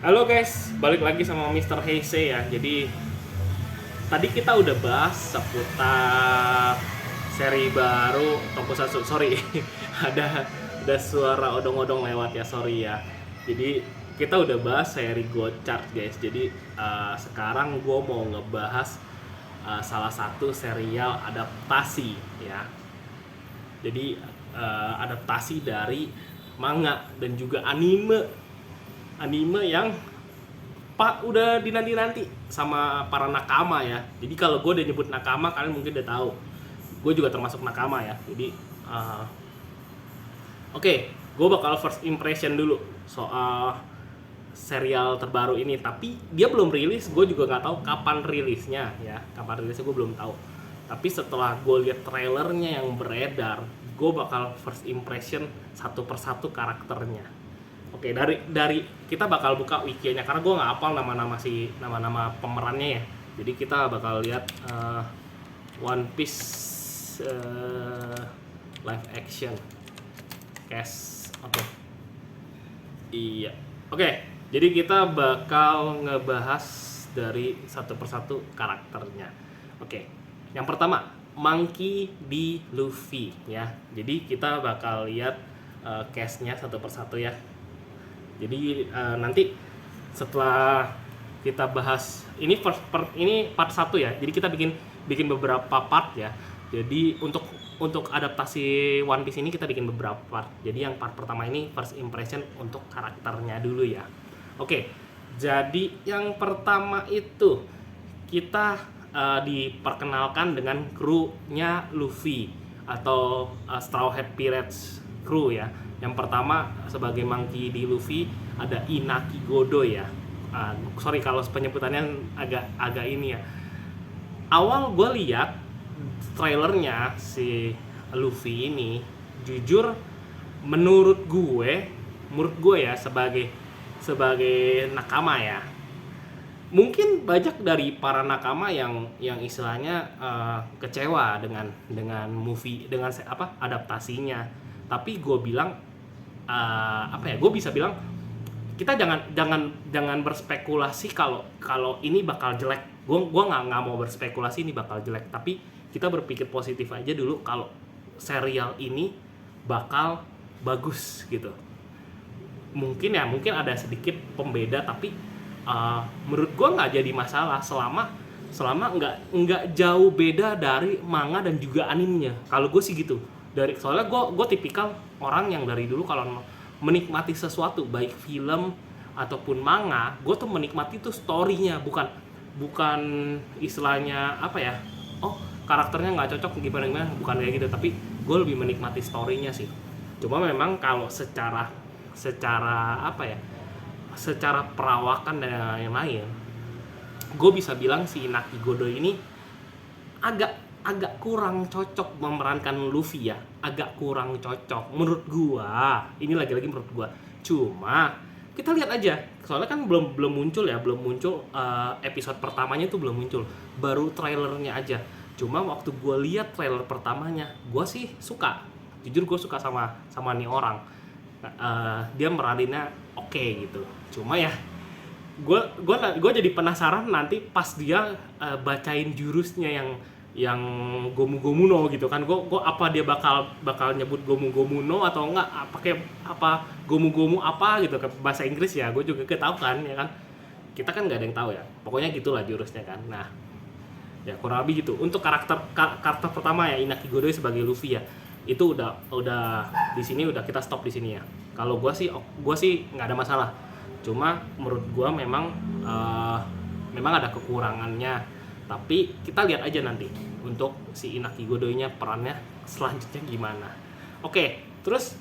Halo guys, balik lagi sama Mr. Heise ya. Jadi tadi kita udah bahas seputar seri baru Tokusatsu. Sorry, ada suara odong-odong lewat ya, sorry ya. Jadi kita udah bahas seri Gochard guys. Jadi sekarang gue mau ngebahas salah satu serial adaptasi ya. Jadi adaptasi dari manga dan juga anime yang udah dinanti-nanti sama para nakama ya. Jadi kalau gue udah nyebut nakama, kalian mungkin udah tahu gue juga termasuk nakama ya. Jadi oke, gue bakal first impression dulu soal serial terbaru ini. Tapi dia belum rilis, gue juga nggak tahu kapan rilisnya ya. Kapan rilisnya gue belum tahu. Tapi setelah gue lihat trailernya yang beredar, gue bakal first impression satu persatu karakternya. Oke, dari kita bakal buka wiki-nya karena gue nggak hafal nama pemerannya ya. Jadi kita bakal lihat One Piece live action cast. Iya. Oke, jadi kita bakal ngebahas dari satu persatu karakternya. Oke, yang pertama Monkey D. Luffy ya. Jadi kita bakal lihat cast-nya satu persatu ya. Jadi nanti setelah kita bahas ini ini part 1 ya. Jadi kita bikin beberapa part ya. Jadi untuk adaptasi One Piece ini kita bikin beberapa part. Jadi yang part pertama ini first impression untuk karakternya dulu ya. Oke. Jadi yang pertama itu kita diperkenalkan dengan krunya Luffy atau Straw Hat Pirates crew ya. Yang pertama sebagai Monkey D. Luffy ada Inaki Godo ya. Sorry kalau penyebutannya agak ini ya. Awal gue lihat trailernya si Luffy ini, jujur menurut gue ya sebagai nakama ya. Mungkin banyak dari para nakama yang istilahnya kecewa dengan movie dengan adaptasinya. Tapi gue bilang gue bisa bilang kita jangan berspekulasi kalau ini bakal jelek. Gue nggak mau berspekulasi ini bakal jelek, tapi kita berpikir positif aja dulu kalau serial ini bakal bagus gitu. Mungkin ada sedikit pembeda, tapi menurut gue nggak jadi masalah selama nggak jauh beda dari manga dan juga animenya. Kalau gue sih gitu. Soalnya gue tipikal orang yang dari dulu kalau menikmati sesuatu baik film ataupun manga, gue tuh menikmati tuh story-nya, bukan istilahnya karakternya nggak cocok gimana, bukan kayak gitu, tapi gue lebih menikmati story-nya sih. Cuma memang kalau secara perawakan dan yang lain, gue bisa bilang si Inaki Godo ini agak kurang cocok memerankan Luffy ya, agak kurang cocok menurut gua. Ini lagi-lagi menurut gua. Cuma kita lihat aja, soalnya kan belum muncul episode pertamanya tuh belum muncul, baru trailernya aja. Cuma waktu gua lihat trailer pertamanya, gua sih suka. Jujur gua suka sama nih orang. Dia meraninnya oke gitu. Cuma ya gua jadi penasaran nanti pas dia bacain jurusnya yang Gomu-Gomu no gitu kan. Gue apa dia bakal nyebut Gomu-Gomu no atau enggak pakai Gomu-Gomu apa gitu ke bahasa Inggris ya. Gue juga tahu kan ya kan. Kita kan nggak ada yang tahu ya. Pokoknya gitulah jurusnya kan. Nah, ya kurang lebih gitu. Untuk karakter pertama ya Inaki Godo sebagai Luffy ya. Itu udah di sini udah kita stop di sini ya. Kalau gue sih nggak ada masalah. Cuma menurut gue memang ada kekurangannya. Tapi kita lihat aja nanti untuk si Inaki Godo-nya perannya selanjutnya gimana. Oke, terus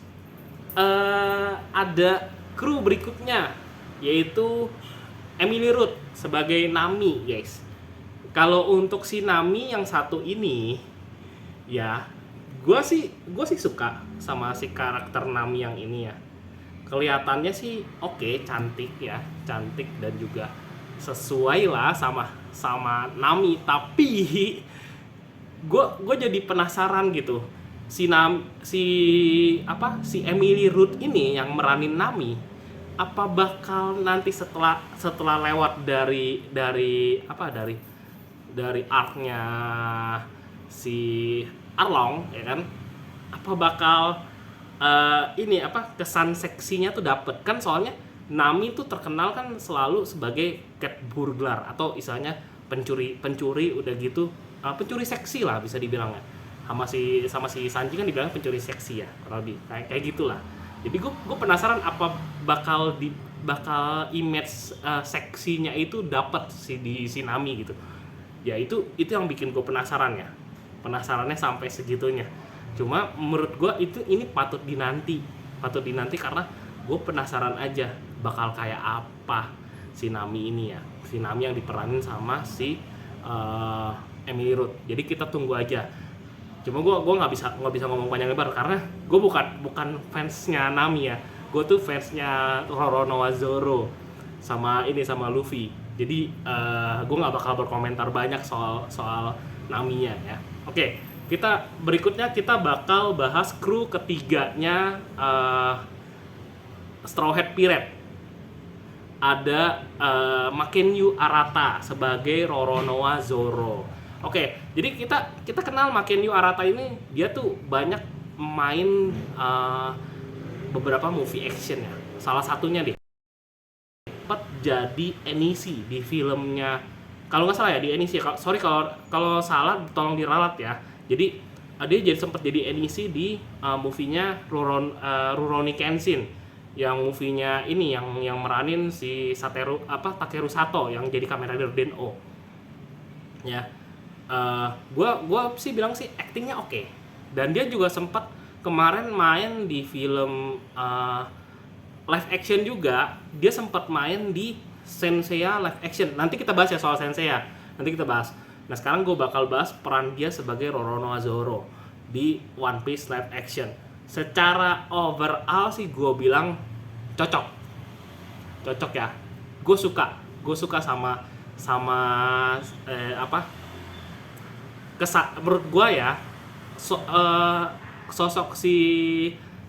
ada kru berikutnya yaitu Emily Root sebagai Nami, guys. Kalau untuk si Nami yang satu ini ya, gue sih suka sama si karakter Nami yang ini ya. Kelihatannya sih oke, cantik dan juga sesuai lah sama Nami, tapi gue jadi penasaran gitu. Si Emily Root ini yang meranin Nami apa bakal nanti setelah lewat dari arc-nya si Arlong ya kan, apa bakal ini apa kesan seksinya tuh dapet kan, soalnya Nami tuh terkenal kan selalu sebagai cat burglar atau istilahnya pencuri udah gitu, pencuri seksi lah bisa dibilang ya. Sama si Sanji kan dibilang pencuri seksi ya, kalau kayak gitulah. Jadi gue penasaran apa bakal image seksinya itu dapat di si Nami gitu. Ya itu yang bikin gue penasaran ya. Penasarannya sampai segitunya. Cuma menurut gue ini patut dinanti karena gue penasaran aja bakal kayak apa si Nami ini ya. Si Nami yang diperanin sama si Emily Root. Jadi kita tunggu aja. Cuma gue nggak bisa ngomong panjang lebar karena gue bukan fansnya Nami ya. Gue tuh fansnya Roronoa Zoro sama Luffy. Jadi gue nggak bakal berkomentar banyak soal Naminya ya. Oke, berikutnya kita bakal bahas kru ketiganya Straw Hat Pirate. Ada Makenyu Arata sebagai Roronoa Zoro. Oke, jadi kita kenal Makenyu Arata ini, dia tuh banyak main beberapa movie action ya. Salah satunya deh sempat jadi NEC di filmnya, kalau nggak salah ya di NEC. Sorry kalau salah tolong diralat ya. Jadi dia jadi sempat jadi NEC di movie-nya Rurouni Kenshin, yang movie-nya ini yang meranin si Takeru Sato yang jadi Kamen Rider Den-O. Ya. Gua sih bilang sih actingnya oke. Dan dia juga sempat kemarin main di film live action juga. Dia sempat main di Senseiya live action. Nanti kita bahas ya soal Senseiya. Nanti kita bahas. Nah sekarang gue bakal bahas peran dia sebagai Roronoa Zoro di One Piece live action. Secara overall sih gue bilang cocok ya. Gue suka sama menurut gue ya, sosok si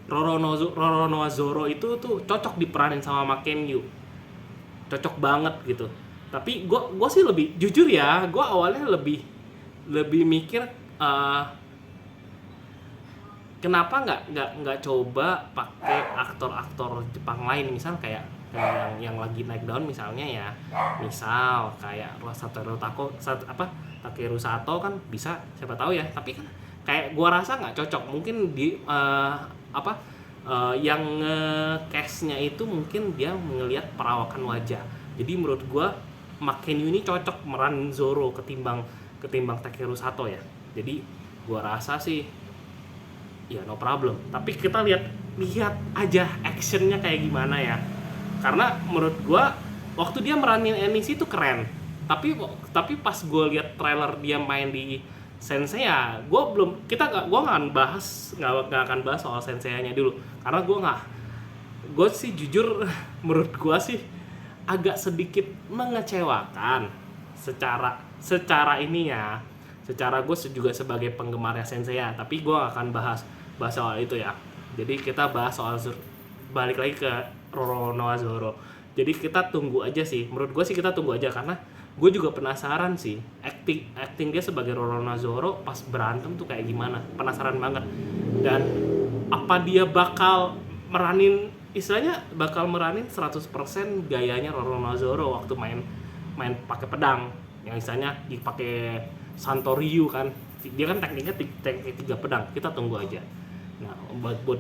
Roronoa Zoro itu tuh cocok diperanin sama Makenyu, cocok banget gitu. Tapi gue sih lebih jujur ya, gue awalnya lebih mikir kenapa nggak coba pakai aktor Jepang lain, misal kayak yang lagi naik daun misalnya ya, misal kayak Takeru Sato kan bisa, siapa tahu ya. Tapi kan kayak gua rasa nggak cocok, mungkin di yang cast-nya itu mungkin dia ngelihat perawakan wajah. Jadi menurut gua Makenyu ini cocok meran Zoro ketimbang Takeru Sato ya. Jadi gua rasa sih ya no problem. Tapi kita lihat aja actionnya kayak gimana ya. Karena menurut gua waktu dia meranin NEC itu keren. Tapi pas gue lihat trailer dia main di Senseiya, gua nggak akan bahas soal Senseiya-nya dulu, karena gue sih jujur menurut gue sih agak sedikit mengecewakan secara ini ya. Secara gue juga sebagai penggemarnya Senseiya, tapi gue gak akan bahas soal itu ya. Jadi kita bahas soal balik lagi ke Roronoa Zoro. Jadi kita tunggu aja sih. Menurut gue sih kita tunggu aja, karena gue juga penasaran sih acting dia sebagai Roronoa Zoro pas berantem tuh kayak gimana. Penasaran banget. Dan apa dia bakal meranin 100% gayanya Roronoa Zoro waktu main pakai pedang, yang istilahnya dipakai Santoryu kan. Dia kan teknik 3 pedang. Kita tunggu aja. Nah, buat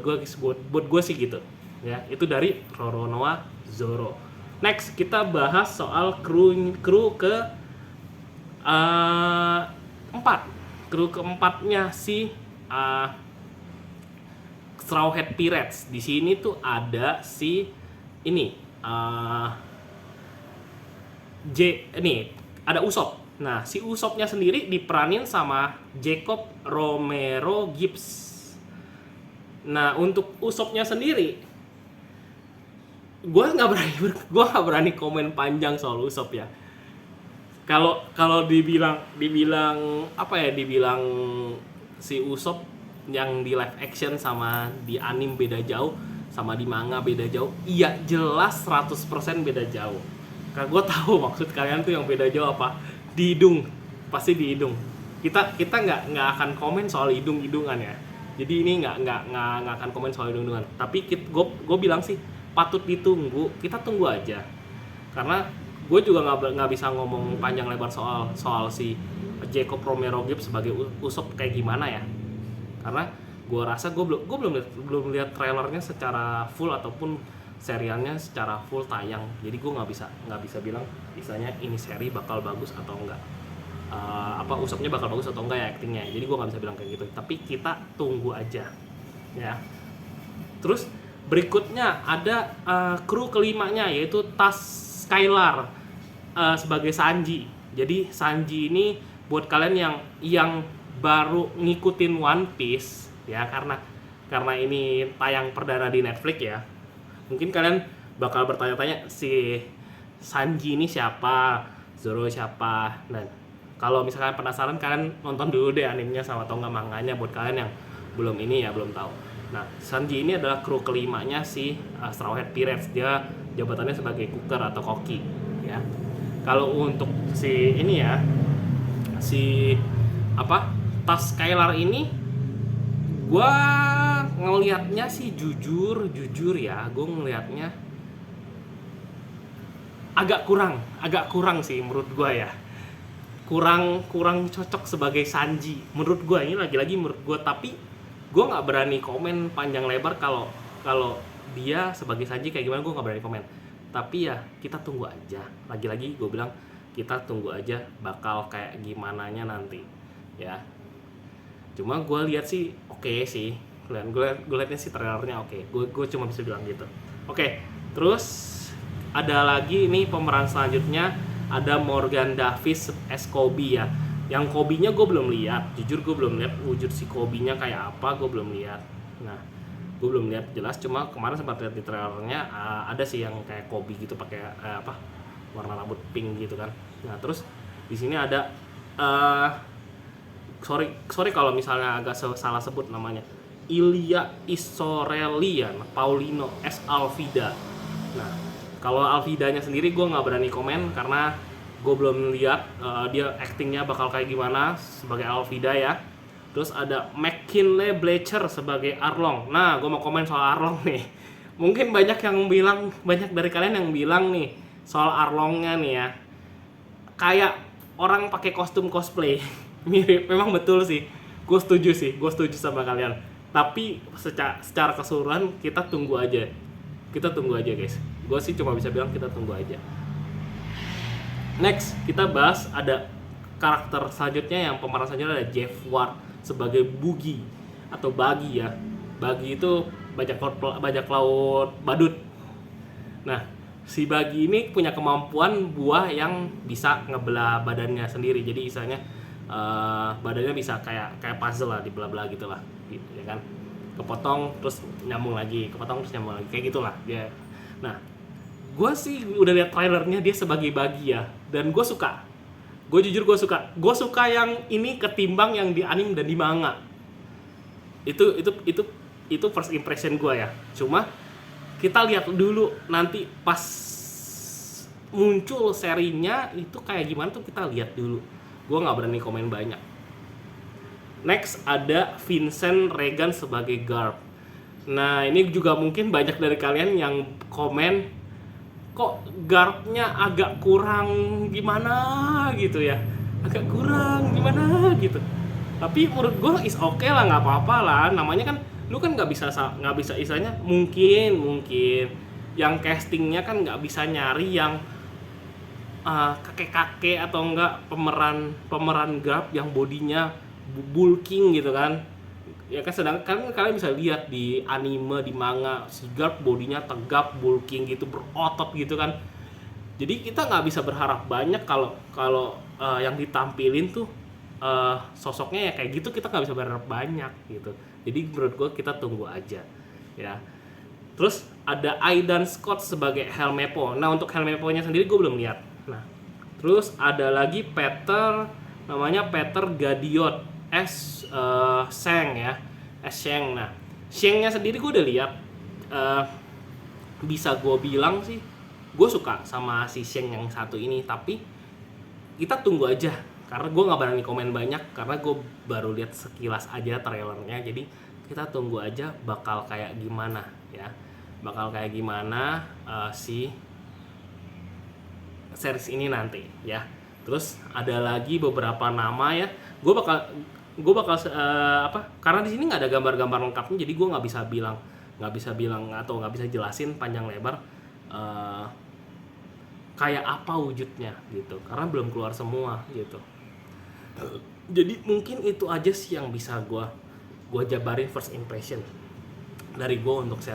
gue sih gitu. Ya, itu dari Roronoa Zoro. Next kita bahas soal kru ke 4. Kru keempatnya si Straw Hat Pirates. Di sini tuh ada si ini ada Usopp. Nah, si Usoppnya sendiri diperanin sama Jacob Romero Gibbs. Nah, untuk Usoppnya sendiri gue nggak berani komen panjang soal Usopp ya. Kalau dibilang si Usopp yang di live action sama di anime beda jauh, sama di manga beda jauh. Iya, jelas 100% beda jauh. Karena gue tahu maksud kalian tuh yang beda jauh apa? Di hidung, pasti di hidung. Kita nggak akan komen soal hidungan ya. Jadi ini nggak akan komen soal hidungan. Tapi gue bilang sih patut ditunggu. Kita tunggu aja. Karena gue juga nggak bisa ngomong panjang lebar soal si Jacob Romero Gibbs sebagai Usopp kayak gimana ya. Karena gue rasa gue belum lihat trailernya secara full ataupun serialnya secara full tayang. Jadi gue nggak bisa bilang misalnya ini seri bakal bagus atau enggak. Usoppnya bakal bagus atau enggak ya actingnya. Jadi gue nggak bisa bilang kayak gitu. Tapi kita tunggu aja ya. Terus berikutnya ada kru kelimanya yaitu Tas Skylar sebagai Sanji. Jadi Sanji ini buat kalian yang baru ngikutin One Piece ya, karena ini tayang perdana di Netflix ya. Mungkin kalian bakal bertanya-tanya si Sanji ini siapa, Zoro siapa. Dan kalau misalkan penasaran, kalian nonton dulu deh animenya sama atau enggak manganya buat kalian yang belum tahu. Nah, Sanji ini adalah kru kelimanya si Straw Hat Pirates. Dia jabatannya sebagai cooker atau koki ya. Kalau untuk si ini ya, Tas Skylar ini gua ngelihatnya sih jujur ya, gue ngelihatnya agak kurang sih menurut gua ya. Kurang cocok sebagai Sanji menurut gua. Ini lagi-lagi menurut gua, tapi gua nggak berani komen panjang lebar kalau dia sebagai Sanji kayak gimana. Gua nggak berani komen. Tapi ya kita tunggu aja. Lagi-lagi gue bilang kita tunggu aja bakal kayak gimana nya nanti ya. Cuma gue lihat sih oke sih. Gue liatnya sih trailernya oke. Gue cuma bisa bilang gitu. Oke. Terus ada lagi nih pemeran selanjutnya, ada Morgan Davis as Kobe ya. Yang Kobe-nya gue belum lihat. Jujur gue belum lihat wujud si Kobe-nya kayak apa, gue belum lihat. Nah, gue belum lihat jelas, cuma kemarin sempat lihat di trailernya ada sih yang kayak Kobe gitu pakai warna rambut pink gitu kan. Nah, terus di sini ada sorry kalau misalnya agak salah sebut namanya, Ilya Isorelian Paulino S Alvida. Nah, kalau Alvidanya sendiri gue nggak berani komen karena gue belum lihat dia actingnya bakal kayak gimana sebagai Alvida ya. Terus ada McKinley Bleacher sebagai Arlong. Nah, gue mau komen soal Arlong nih. Mungkin banyak dari kalian yang bilang nih soal Arlongnya nih ya, kayak orang pakai kostum cosplay. Mirip, memang betul sih. Gue setuju sama kalian. Tapi secara keseluruhan kita tunggu aja guys. Gue sih cuma bisa bilang kita tunggu aja. Next, kita bahas ada karakter selanjutnya, yang pemeran selanjutnya ada Jeff Ward sebagai Buggy atau Bagi ya. Bagi itu bajak laut badut. Nah, si Bagi ini punya kemampuan buah yang bisa ngebelah badannya sendiri. Jadi istilahnya badannya bisa kayak puzzle lah, dibelah-belah gitu lah, gitu ya kan. Kepotong terus nyambung lagi kayak gitulah dia. Nah, gue sih udah lihat trailernya dia sebagai Bagi ya, dan gue suka. Gue suka yang ini ketimbang yang di anime dan di manga. Itu first impression gue ya. Cuma kita lihat dulu nanti pas muncul serinya itu kayak gimana tuh, kita lihat dulu. Gue nggak berani komen banyak. Next ada Vincent Regan sebagai Garp. Nah, ini juga mungkin banyak dari kalian yang komen, kok Garpnya agak kurang gimana gitu ya, tapi menurut gue is okay lah, nggak apa-apa lah, namanya kan lu kan nggak bisa istilahnya mungkin yang castingnya kan nggak bisa nyari yang kakek atau enggak pemeran Garp yang bodinya bulking gitu kan ya kan. Sedangkan kalian bisa lihat di anime, di manga, si Garp bodinya tegap, bulking gitu, berotot gitu kan. Jadi kita nggak bisa berharap banyak kalau yang ditampilin tuh sosoknya ya kayak gitu. Kita nggak bisa berharap banyak gitu. Jadi menurut gue kita tunggu aja ya. Terus ada Aidan Scott sebagai Helmeppo. Nah, untuk Helmeppo-nya sendiri gue belum lihat. Nah, terus ada lagi namanya Peter Gadiot Sheng ya. Sheng. Nah, Sheng-nya sendiri gue udah lihat bisa gue bilang sih gue suka sama si Shang yang satu ini, tapi kita tunggu aja karena gue nggak berani komen banyak karena gue baru lihat sekilas aja trailernya. Jadi kita tunggu aja bakal kayak gimana ya, bakal kayak gimana si series ini nanti ya. Terus ada lagi beberapa nama ya, gue bakal karena di sini nggak ada gambar-gambar lengkapnya, jadi gue nggak bisa bilang atau nggak bisa jelasin panjang lebar kayak apa wujudnya gitu, karena belum keluar semua gitu. Jadi mungkin itu aja sih yang bisa gue jabarin first impression dari gue untuk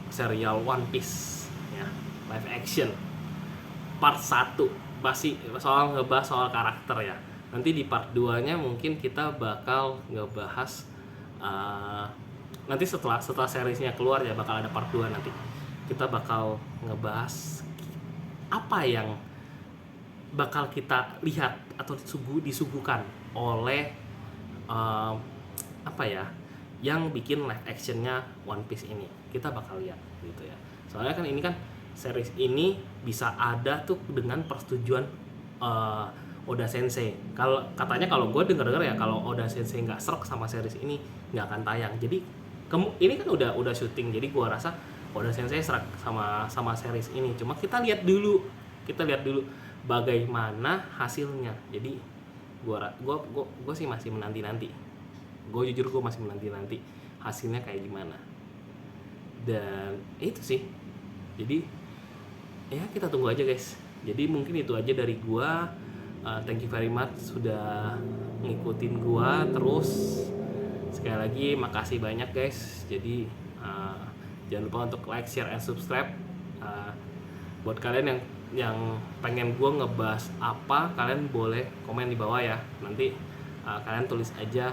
serial One Piece ya, live action part 1. Masih ngebahas soal karakter ya. Nanti di part 2-nya mungkin kita bakal ngebahas nanti setelah seriesnya keluar ya, bakal ada part 2 nanti. Kita bakal ngebahas apa yang bakal kita lihat atau disuguhkan oleh yang bikin live actionnya One Piece ini. Kita bakal lihat gitu ya. Soalnya kan ini kan series ini bisa ada tuh dengan persetujuan Oda Sensei. Katanya kalau gue dengar ya, kalau Oda Sensei nggak serk sama series ini nggak akan tayang. Jadi ini kan udah syuting, jadi gue rasa Oda Sensei serk sama series ini. Cuma kita lihat dulu bagaimana hasilnya. Jadi gue sih masih menanti. Gue jujur masih menanti hasilnya kayak gimana. Dan itu sih. Jadi ya kita tunggu aja guys. Jadi mungkin itu aja dari gue. Thank you very much sudah ngikutin gue terus. Sekali lagi makasih banyak guys. Jadi jangan lupa untuk like, share, and subscribe. Buat kalian yang pengen gue ngebahas apa, kalian boleh komen di bawah ya. Nanti kalian tulis aja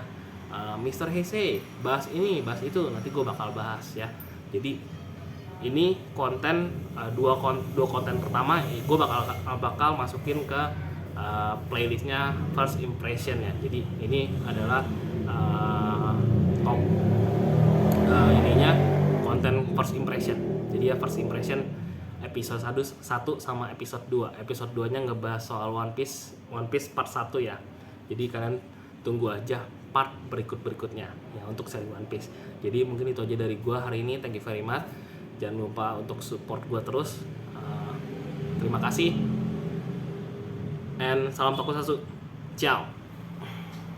Mr. Heisei bahas ini, bahas itu, nanti gue bakal bahas ya. Jadi ini konten dua konten pertama gue bakal masukin ke playlistnya first impression ya. Jadi ini adalah top ininya konten first impression. Jadi ya first impression episode 1 sama episode 2. Episode 2-nya ngebahas soal One Piece part 1 ya. Jadi kalian tunggu aja part berikutnya ya untuk seri One Piece. Jadi mungkin itu aja dari gua hari ini. Thank you very much. Jangan lupa untuk support gua terus. Terima kasih. And salam tokusatsu. Ciao.